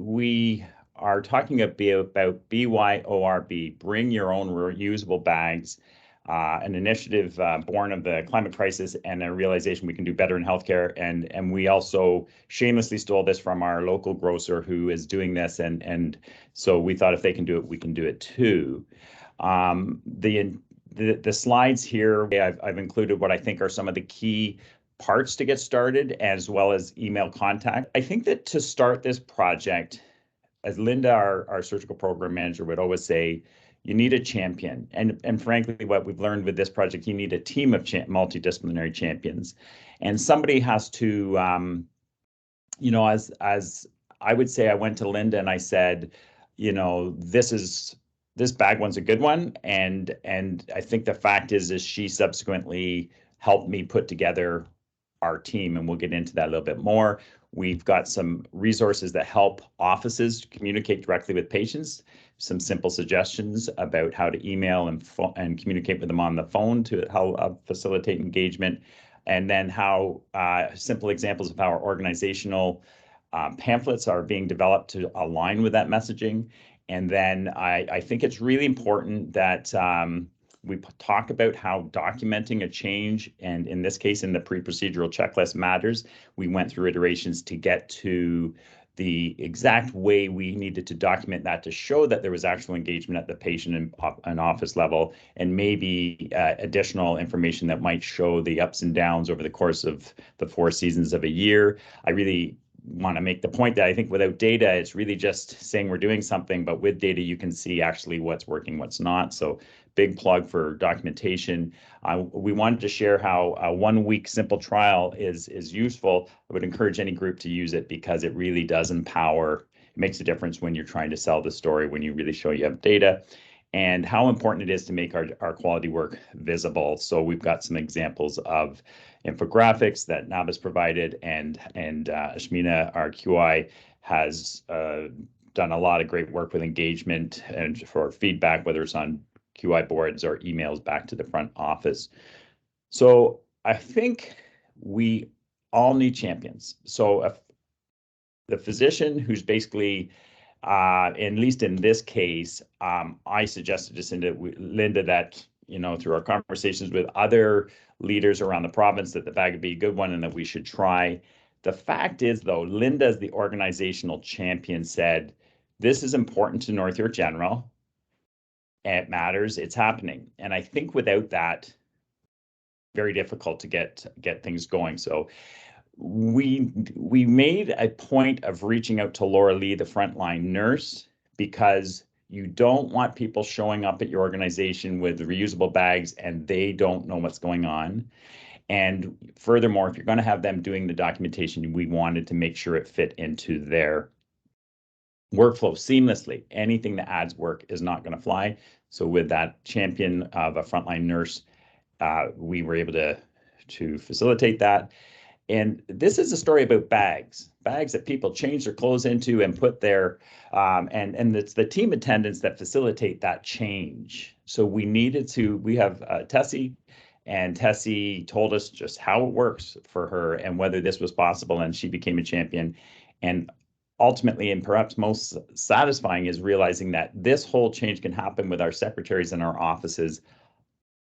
we are talking about BYORB, Bring Your Own Reusable Bags, an initiative born of the climate crisis and a realization we can do better in healthcare. And we also shamelessly stole this from our local grocer who is doing this. And so we thought if they can do it, we can do it too. The slides here, I've included what I think are some of the key parts to get started, as well as email contact. I think that to start this project, as Linda, our surgical program manager, would always say, you need a champion. And frankly, what we've learned with this project, you need a team of multidisciplinary champions. And somebody has to, as I would say, I went to Linda and I said, this bag one's a good one. And I think the fact is she subsequently helped me put together our team, and we'll get into that a little bit more. We've got some resources that help offices communicate directly with patients, some simple suggestions about how to email and communicate with them on the phone to help facilitate engagement, and then how simple examples of how our organizational pamphlets are being developed to align with that messaging. And then I think it's really important that we talk about how documenting a change, and in this case, in the pre-procedural checklist, matters. We went through iterations to get to the exact way we needed to document that to show that there was actual engagement at the patient and office level, and maybe additional information that might show the ups and downs over the course of the 4 seasons of a year. I really want to make the point that I think without data, it's really just saying we're doing something, but with data, you can see actually what's working, what's not. So big plug for documentation. We wanted to share how a 1-week simple trial is useful. I would encourage any group to use it because it really does empower. It makes a difference when you're trying to sell the story, when you really show you have data, and how important it is to make our quality work visible. So we've got some examples of infographics that Nab has provided, and Ashmina, our QI, has done a lot of great work with engagement and for feedback, whether it's on QI boards or emails back to the front office. So I think we all need champions. So if the physician who's basically, at least in this case, I suggested to Linda that, through our conversations with other leaders around the province, that the bag would be a good one and that we should try. The fact is, though, Linda, as the organizational champion, said, this is important to North York General. It matters, it's happening. And I think without that, very difficult to get things going. So we made a point of reaching out to Laura Lee, the frontline nurse, because you don't want people showing up at your organization with reusable bags and they don't know what's going on. And furthermore, if you're going to have them doing the documentation, we wanted to make sure it fit into their workflow seamlessly. Anything that adds work is not going to fly. So with that champion of a frontline nurse, we were able to facilitate that. And this is a story about bags that people change their clothes into and put there. And it's the team attendants that facilitate that change. So we have Tessie, and Tessie told us just how it works for her and whether this was possible, and she became a champion. And ultimately, and perhaps most satisfying, is realizing that this whole change can happen with our secretaries in our offices,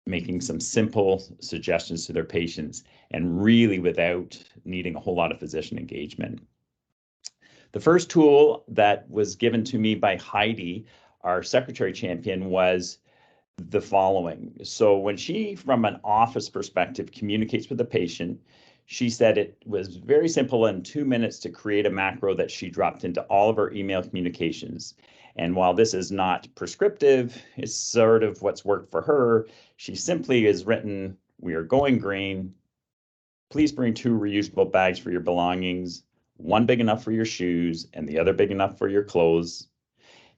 making some simple suggestions to their patients, and really without needing a whole lot of physician engagement. The first tool that was given to me by Heidi, our secretary champion, was the following. So when she, from an office perspective, communicates with the patient, she said it was very simple in 2 minutes to create a macro that she dropped into all of her email communications. And while this is not prescriptive, it's sort of what's worked for her. She simply has written, we are going green. Please bring 2 reusable bags for your belongings, one big enough for your shoes and the other big enough for your clothes.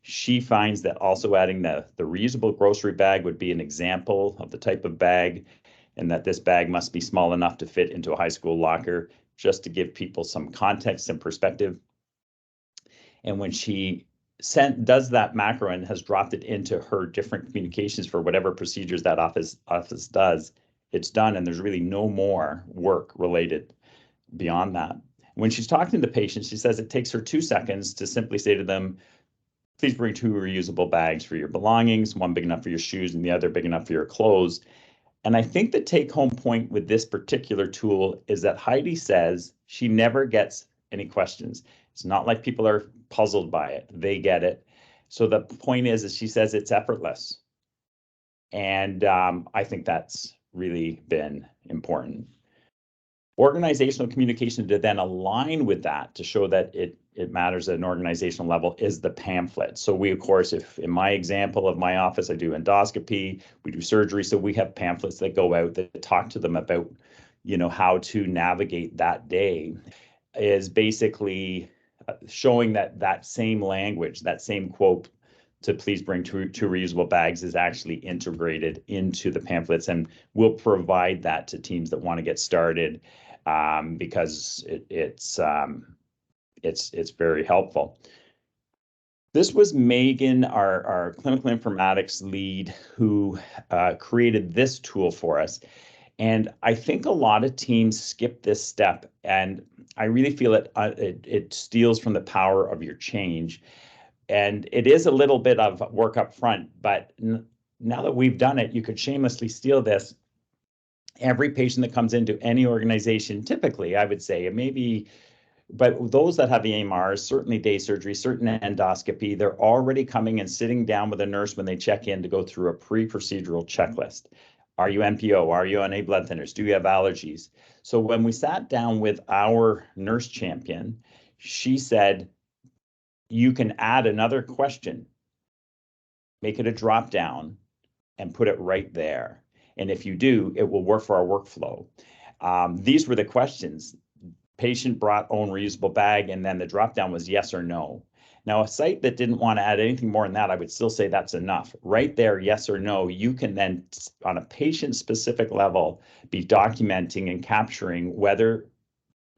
She finds that also adding the reusable grocery bag would be an example of the type of bag, and that this bag must be small enough to fit into a high school locker, just to give people some context and perspective. And when she does that macro and has dropped it into her different communications for whatever procedures that office does, it's done, and there's really no more work related beyond that. When she's talking to the patient, she says it takes her 2 seconds to simply say to them, please bring 2 reusable bags for your belongings, one big enough for your shoes and the other big enough for your clothes. And I think the take-home point with this particular tool is that Heidi says she never gets any questions. It's not like people are puzzled by it. They get it. So the point is she says it's effortless. And I think that's really been important. Organizational communication to then align with that to show that it matters at an organizational level is the pamphlet. So we, of course, if in my example of my office, I do endoscopy, we do surgery. So we have pamphlets that go out that talk to them about, how to navigate that day, is basically showing that same language, that same quote to please bring 2 reusable bags is actually integrated into the pamphlets, and we'll provide that to teams that want to get started because it's very helpful. This was Megan, our clinical informatics lead, who created this tool for us. And I think a lot of teams skip this step, and I really feel it steals from the power of your change. And it is a little bit of work up front, but now that we've done it, you could shamelessly steal this. Every patient that comes into any organization, typically, I would say, but those that have EMRs, certainly day surgery, certain endoscopy, they're already coming and sitting down with a nurse when they check in to go through a pre-procedural checklist. Are you NPO? Are you on A blood thinners? Do you have allergies? So when we sat down with our nurse champion, she said, you can add another question, make it a drop down, and put it right there. And if you do, it will work for our workflow. These were the questions. Patient brought own reusable bag, and then the drop down was yes or no. Now, a site that didn't want to add anything more than that, I would still say that's enough. Right there, yes or no, you can then, on a patient-specific level, be documenting and capturing whether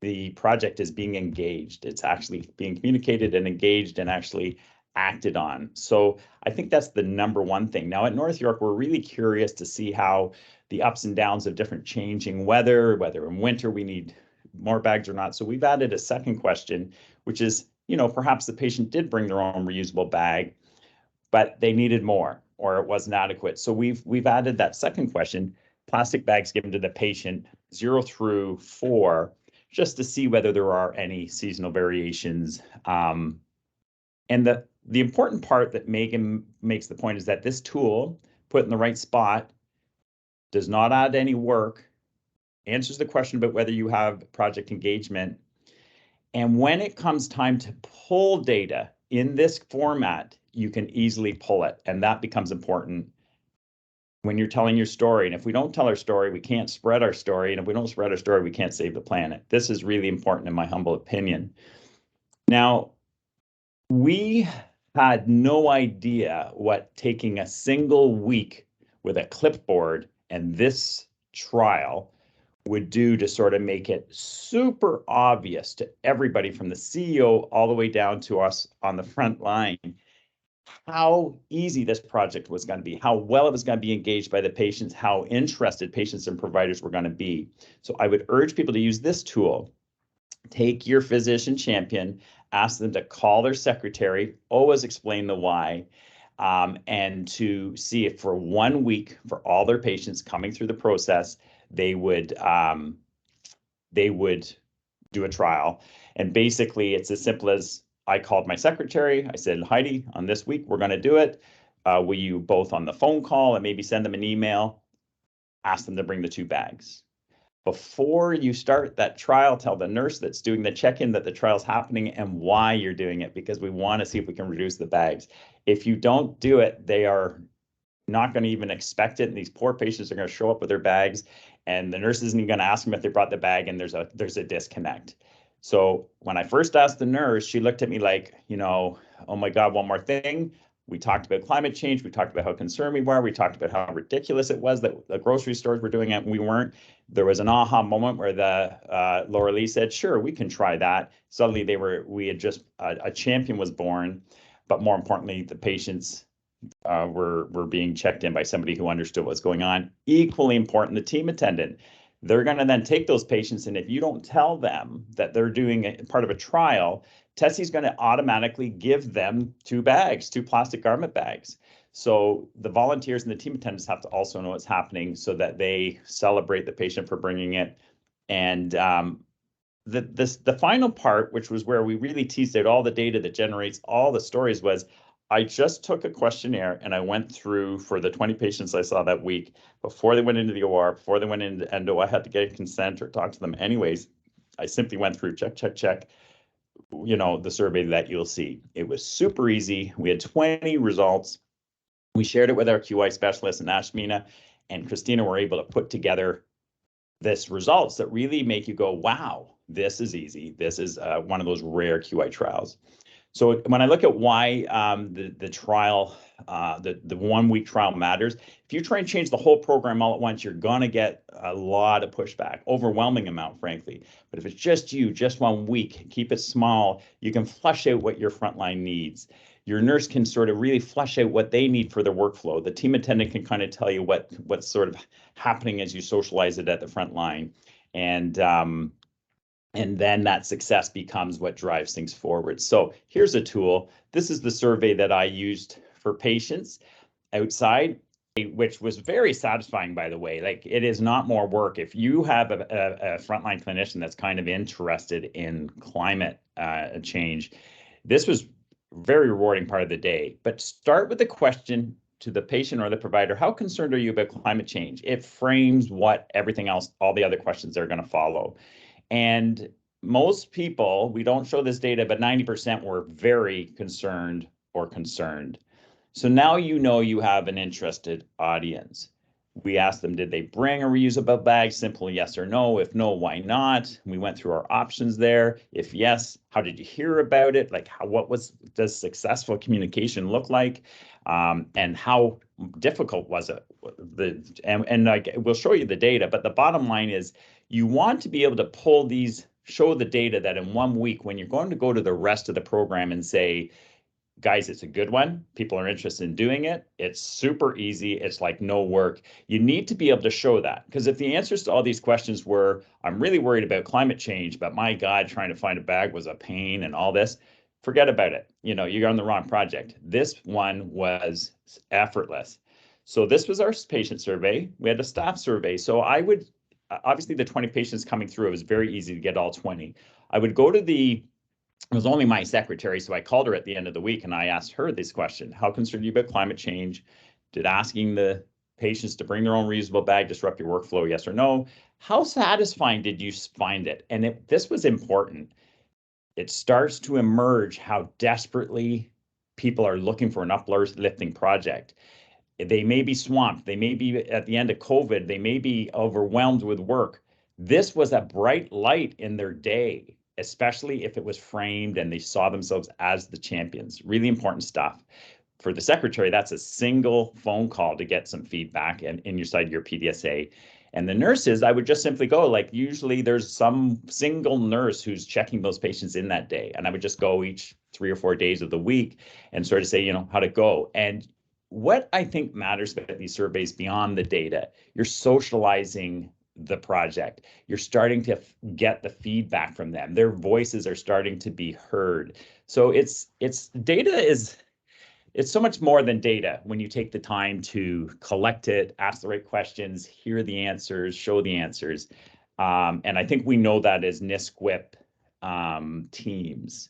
the project is being engaged. It's actually being communicated and engaged and actually acted on. So I think that's the number one thing. Now at North York, we're really curious to see how the ups and downs of different changing weather, whether in winter we need more bags or not. So we've added a second question, which is, perhaps the patient did bring their own reusable bag, but they needed more or it wasn't adequate. So we've added that second question, plastic bags given to the patient 0 through 4, just to see whether there are any seasonal variations. And the important part that Megan makes the point is that this tool, put in the right spot, does not add any work, answers the question about whether you have project engagement. And when it comes time to pull data in this format, you can easily pull it. And that becomes important when you're telling your story. And if we don't tell our story, we can't spread our story. And if we don't spread our story, we can't save the planet. This is really important in my humble opinion. Now, we had no idea what taking a single week with a clipboard and this trial would do to sort of make it super obvious to everybody from the CEO all the way down to us on the front line how easy this project was going to be, how well it was going to be engaged by the patients, how interested patients and providers were going to be. So I would urge people to use this tool. Take your physician champion, ask them to call their secretary, always explain the why, and to see if for 1 week for all their patients coming through the process, they would do a trial. And basically it's as simple as I called my secretary. I said, Heidi, on this week, we're going to do it. Will you both on the phone call and maybe send them an email, ask them to bring the 2 bags. Before you start that trial, tell the nurse that's doing the check-in that the trial's happening and why you're doing it, because we want to see if we can reduce the bags. If you don't do it, they are not going to even expect it. And these poor patients are going to show up with their bags and the nurse isn't even going to ask them if they brought the bag, and there's a disconnect. So when I first asked the nurse, she looked at me like, oh my God, one more thing. We talked about climate change. We talked about how concerned we were. We talked about how ridiculous it was that the grocery stores were doing it and we weren't. There was an aha moment where the Laura Lee said, sure, we can try that. Suddenly we had just, a champion was born, but more importantly, the patients were being checked in by somebody who understood what's going on. Equally important, the team attendant. They're going to then take those patients, and if you don't tell them that they're doing part of a trial, Tessie's going to automatically give them 2 bags, 2 plastic garment bags. So the volunteers and the team attendants have to also know what's happening so that they celebrate the patient for bringing it. And the final part, which was where we really teased out all the data that generates all the stories, was I just took a questionnaire and I went through for the 20 patients I saw that week before they went into the OR, before they went into endo. I had to get consent or talk to them anyways. I simply went through check, the survey that you'll see. It was super easy. We had 20 results. We shared it with our QI specialist, and Ashmina and Christina were able to put together this results that really make you go, wow, this is easy. This is one of those rare QI trials. So when I look at why the trial, the 1 week trial matters, if you try and change the whole program all at once, you're going to get a lot of pushback, overwhelming amount, frankly. But if it's just you, just 1 week, keep it small, you can flush out what your frontline needs. Your nurse can sort of really flesh out what they need for their workflow. The team attendant can kind of tell you what's sort of happening as you socialize it at the front line. And then that success becomes what drives things forward. So here's a tool. This is the survey that I used for patients outside, which was very satisfying, by the way. Like, it is not more work. If you have a frontline clinician that's kind of interested in climate change, this was very rewarding part of the day. But start with the question to the patient or the provider: how concerned are you about climate change? It frames what everything else, all the other questions are going to follow. And most people, we don't show this data, but 90% were very concerned or concerned. So now you know you have an interested audience. We asked them, did they bring a reusable bag? Simple yes or no. If no, why not? We went through our options there. If yes, how did you hear about it? Like, does successful communication look like? And how difficult was it? And like, we'll show you the data, but the bottom line is you want to be able to show the data that in 1 week, when you're going to go to the rest of the program and say, guys, it's a good one, people are interested in doing it, it's super easy, it's like no work. You need to be able to show that, because if the answers to all these questions were, I'm really worried about climate change, but my God, trying to find a bag was a pain and all this, forget about it. You're on the wrong project. This one was effortless. So this was our patient survey. We had a staff survey. So I would, obviously the 20 patients coming through, it was very easy to get all 20. I would go to it was only my secretary, so I called her at the end of the week and I asked her this question: how concerned are you about climate change? Did asking the patients to bring their own reusable bag disrupt your workflow, yes or no? How satisfying did you find it? And this was important. It starts to emerge how desperately people are looking for an uplifting project. They may be swamped. They may be at the end of COVID. They may be overwhelmed with work. This was a bright light in their day, especially if it was framed and they saw themselves as the champions. Really important stuff. For the secretary, that's a single phone call to get some feedback and inside your PDSA. And the nurses, I would just simply go, like, usually there's some single nurse who's checking those patients in that day. And I would just go each 3 or 4 days of the week and sort of say, how'd it go? And what I think matters about these surveys beyond the data, you're socializing the project. You're starting to get the feedback from them. Their voices are starting to be heard. So it's so much more than data when you take the time to collect it, ask the right questions, hear the answers, show the answers. And I think we know that as NISQIP teams.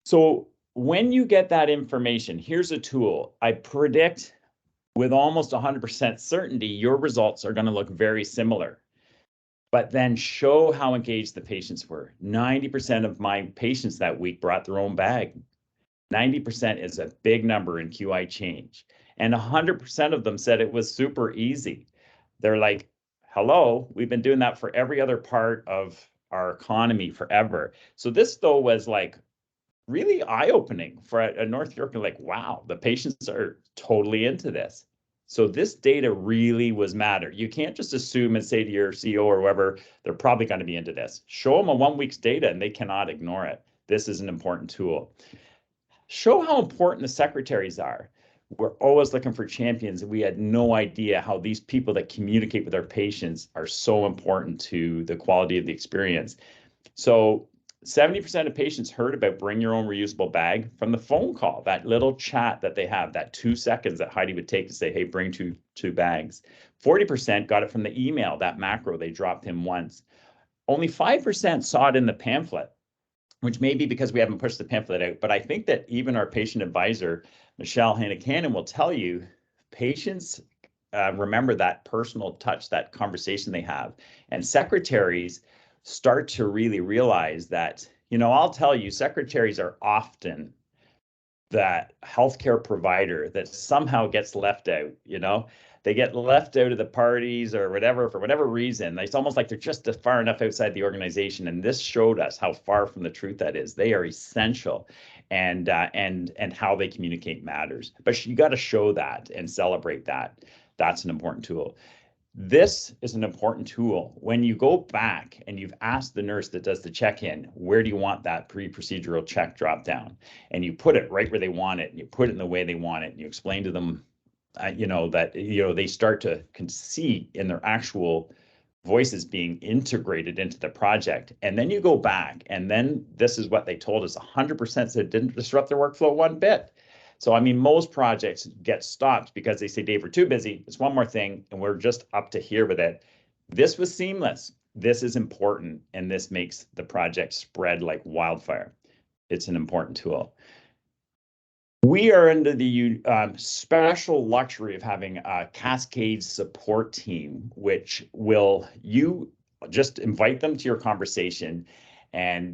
So when you get that information, here's a tool. I predict with almost 100% certainty, your results are going to look very similar. But then show how engaged the patients were. 90% of my patients that week brought their own bag. 90% is a big number in QI change. And 100% of them said it was super easy. They're like, hello, we've been doing that for every other part of our economy forever. So this, though, was like really eye-opening for a North Yorker, like, wow, the patients are totally into this. So this data really was matter. You can't just assume and say to your CEO or whoever, they're probably going to be into this. Show them a 1 week's data and they cannot ignore it. This is an important tool. Show how important the secretaries are. We're always looking for champions, and we had no idea how these people that communicate with our patients are so important to the quality of the experience. So 70% of patients heard about bring your own reusable bag from the phone call, that little chat that they have, that 2 seconds that Heidi would take to say, hey, bring two bags. 40% got it from the email, that macro they dropped him once. Only 5% saw it in the pamphlet, which may be because we haven't pushed the pamphlet out. But I think that even our patient advisor, Michelle Hanna-Cannon, will tell you patients remember that personal touch, that conversation they have. And secretaries start to really realize that, I'll tell you, secretaries are often that healthcare provider that somehow gets left out, they get left out of the parties or whatever, for whatever reason. It's almost like they're just far enough outside the organization. And this showed us how far from the truth that is. They are essential, and how they communicate matters. But you got to show that and celebrate that. That's an important tool. This is an important tool. When you go back and you've asked the nurse that does the check-in, where do you want that pre-procedural check drop down? And you put it right where they want it, and you put it in the way they want it, and you explain to them, that, they start to see in their actual voices being integrated into the project. And then you go back, and then this is what they told us, 100% said it didn't disrupt their workflow one bit. So, I mean, most projects get stopped because they say, Dave, we're too busy. It's one more thing, and we're just up to here with it. This was seamless. This is important, and this makes the project spread like wildfire. It's an important tool. We are under the special luxury of having a Cascade support team, which you just invite them to your conversation, and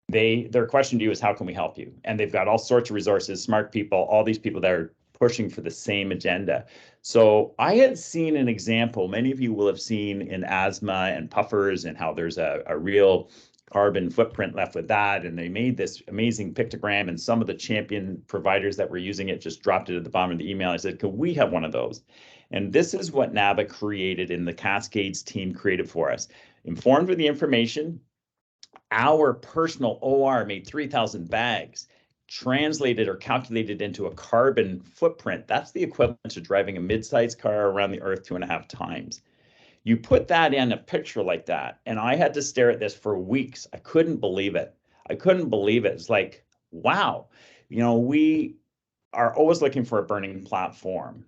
their question to you is, how can we help you? And they've got all sorts of resources, smart people, all these people that are pushing for the same agenda. So I had seen an example, many of you will have seen in asthma and puffers, and how there's a real carbon footprint left with that. And they made this amazing pictogram, and some of the champion providers that were using it just dropped it at the bottom of the email. I said, could we have one of those? And this is what NABA created, and the Cascades team created for us. Informed with the information, our personal OR made 3,000 bags, translated or calculated into a carbon footprint. That's the equivalent to driving a mid-sized car around the earth 2.5 times. You put that in a picture like that, and I had to stare at this for weeks. I couldn't believe it. It's like, wow. We are always looking for a burning platform.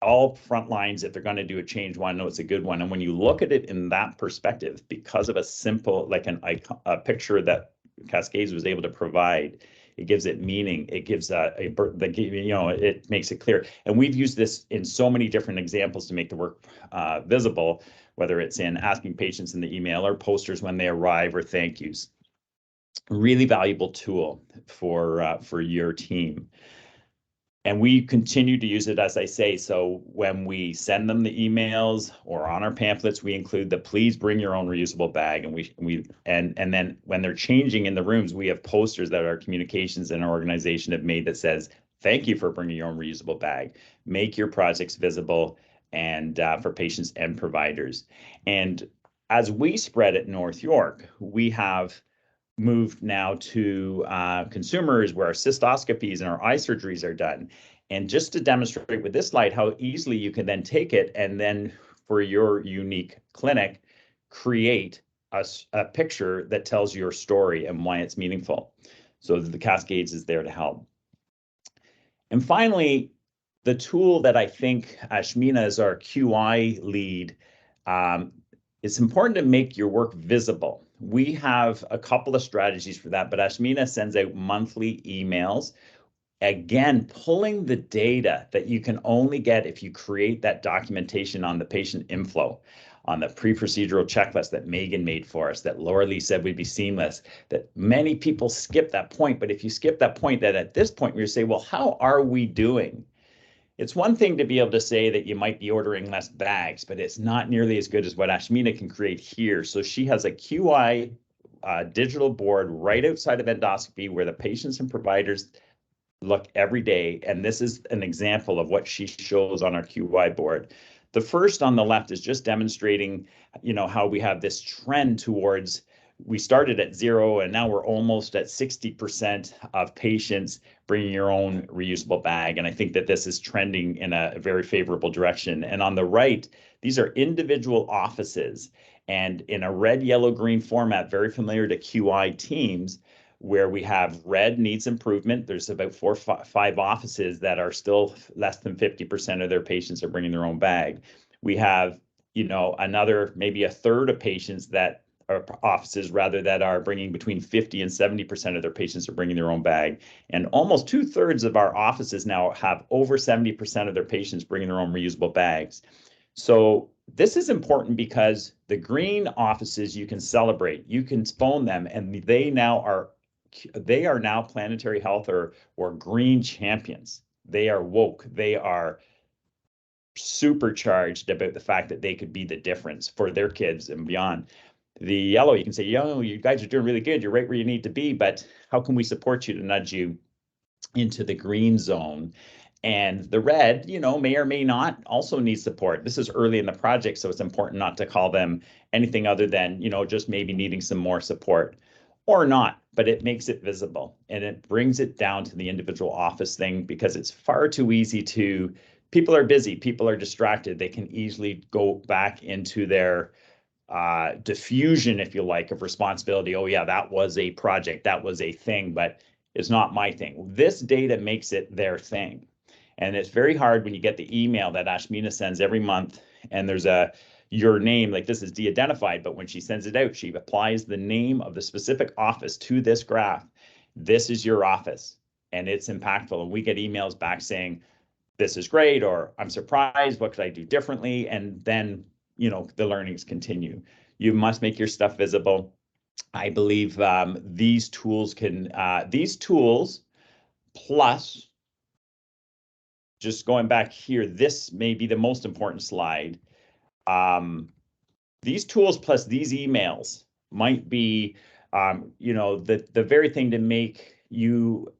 All front lines, if they're going to do a change, want to know it's a good one. And when you look at it in that perspective, because of a simple, like a picture that Cascades was able to provide, it gives it meaning. It gives it makes it clear. And we've used this in so many different examples to make the work visible, whether it's in asking patients in the email or posters when they arrive or thank yous. Really valuable tool for your team. And we continue to use it, as I say. So when we send them the emails or on our pamphlets, we include the please bring your own reusable bag. And then when they're changing in the rooms, we have posters that our communications and our organization have made that says, thank you for bringing your own reusable bag. Make your projects visible and for patients and providers. And as we spread at North York, we have moved now to consumers where our cystoscopies and our eye surgeries are done. And just to demonstrate with this slide how easily you can then take it and then for your unique clinic, create a picture that tells your story and why it's meaningful. So the Cascades is there to help. And finally, the tool that I think Ashmina is our QI lead, it's important to make your work visible. We have a couple of strategies for that, but Ashmina sends out monthly emails, again, pulling the data that you can only get if you create that documentation on the patient inflow, on the pre-procedural checklist that Megan made for us, that Laura Lee said would be seamless, that many people skip that point. But if you skip that point, that at this point, we say, well, how are we doing? It's one thing to be able to say that you might be ordering less bags, but it's not nearly as good as what Ashmina can create here. So she has a QI digital board right outside of endoscopy where the patients and providers look every day. And this is an example of what she shows on our QI board. The first on the left is just demonstrating, how we have this trend towards we started at 0 and now we're almost at 60% of patients bringing your own reusable bag. And I think that this is trending in a very favorable direction. And on the right, these are individual offices, and in a red, yellow, green format, very familiar to QI teams, where we have red needs improvement. There's about 4 or 5 offices that are still less than 50% of their patients are bringing their own bag. We have, another maybe a third of patients that are offices rather that are bringing between 50 and 70% of their patients are bringing their own bag. And almost 2/3 of our offices now have over 70% of their patients bringing their own reusable bags. So this is important because the green offices you can celebrate, you can phone them, and they are now planetary health or green champions. They are woke. They are supercharged about the fact that they could be the difference for their kids and beyond. The yellow, you can say, you guys are doing really good. You're right where you need to be, but how can we support you to nudge you into the green zone? And the red, may or may not also need support. This is early in the project, so it's important not to call them anything other than, just maybe needing some more support or not, but it makes it visible and it brings it down to the individual office thing, because it's far too easy people are busy, people are distracted. They can easily go back into their diffusion, if you like, of responsibility. Oh yeah, that was a project, that was a thing, but it's not my thing. This data makes it their thing. And it's very hard when you get the email that Ashmina sends every month and there's your name, like this is de-identified, but when she sends it out, she applies the name of the specific office to this graph. This is your office, and it's impactful. And we get emails back saying, this is great, or I'm surprised, what could I do differently? And then, the learnings continue. You must make your stuff visible. I believe these tools plus, just going back here, this may be the most important slide. These tools plus these emails might be, the very thing to make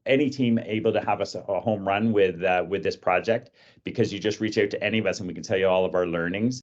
any team able to have a home run with this project, because you just reach out to any of us and we can tell you all of our learnings.